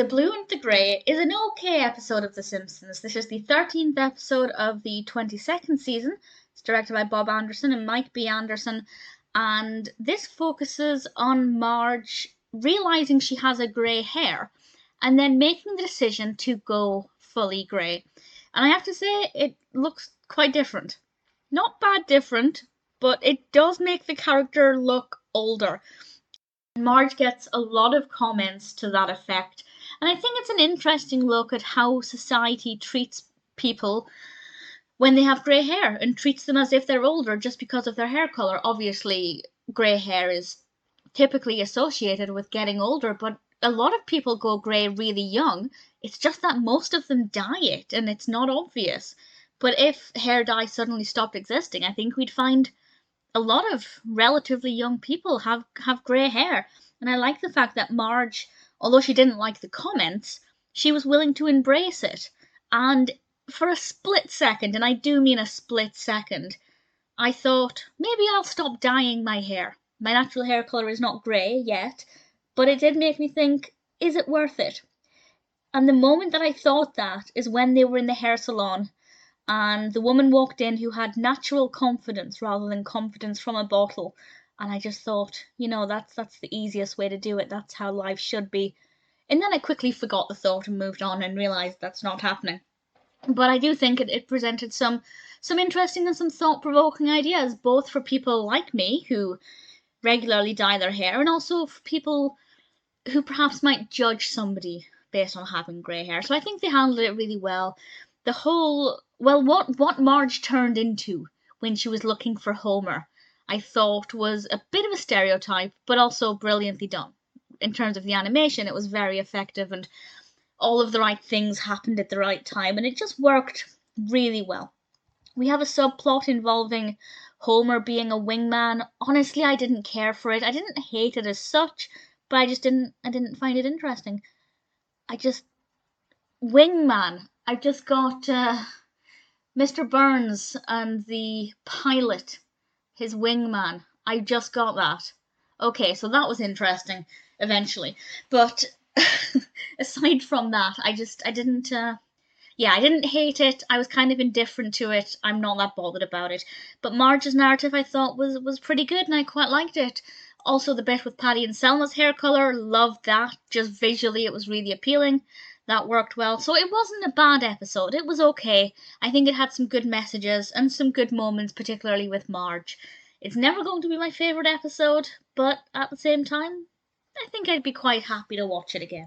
The Blue and the Grey is an okay episode of The Simpsons. This is the 13th episode of the 22nd season. It's directed by Bob Anderson and Mike B. Anderson, and this focuses on Marge realizing she has a grey hair and then making the decision to go fully grey. And I have to say, it looks quite different. Not bad different, but it does make the character look older. Marge gets a lot of comments to that effect, and I think it's an interesting look at how society treats people when they have grey hair and treats them as if they're older just because of their hair colour. Obviously, grey hair is typically associated with getting older, but a lot of people go grey really young. It's just that most of them dye it and it's not obvious. But if hair dye suddenly stopped existing, I think we'd find a lot of relatively young people have grey hair. And I like the fact that Marge, although she didn't like the comments, she was willing to embrace it. And for a split second, and I do mean a split second, I thought, maybe I'll stop dyeing my hair. My natural hair colour is not grey yet, but it did make me think, is it worth it? And the moment that I thought that is when they were in the hair salon and the woman walked in who had natural confidence rather than confidence from a bottle. And I just thought, that's the easiest way to do it. That's how life should be. And then I quickly forgot the thought and moved on and realised that's not happening. But I do think it presented some interesting and some thought-provoking ideas, both for people like me who regularly dye their hair and also for people who perhaps might judge somebody based on having grey hair. So I think they handled it really well. The whole, what Marge turned into when she was looking for Homer, I thought was a bit of a stereotype, but also brilliantly done. In terms of the animation, it was very effective and all of the right things happened at the right time, and it just worked really well. We have a subplot involving Homer being a wingman. Honestly, I didn't care for it. I didn't hate it as such, but I didn't find it interesting. Wingman. I just got Mr. Burns and the pilot, his wingman. I just got that. Okay, so that was interesting eventually. But aside from that, I didn't hate it. I was kind of indifferent to it. I'm not that bothered about it. But Marge's narrative I thought was pretty good and I quite liked it. Also the bit with Patty and Selma's hair colour, loved that. Just visually it was really appealing. That worked well. So it wasn't a bad episode. It was okay. I think it had some good messages and some good moments, particularly with Marge. It's never going to be my favourite episode, but at the same time, I think I'd be quite happy to watch it again.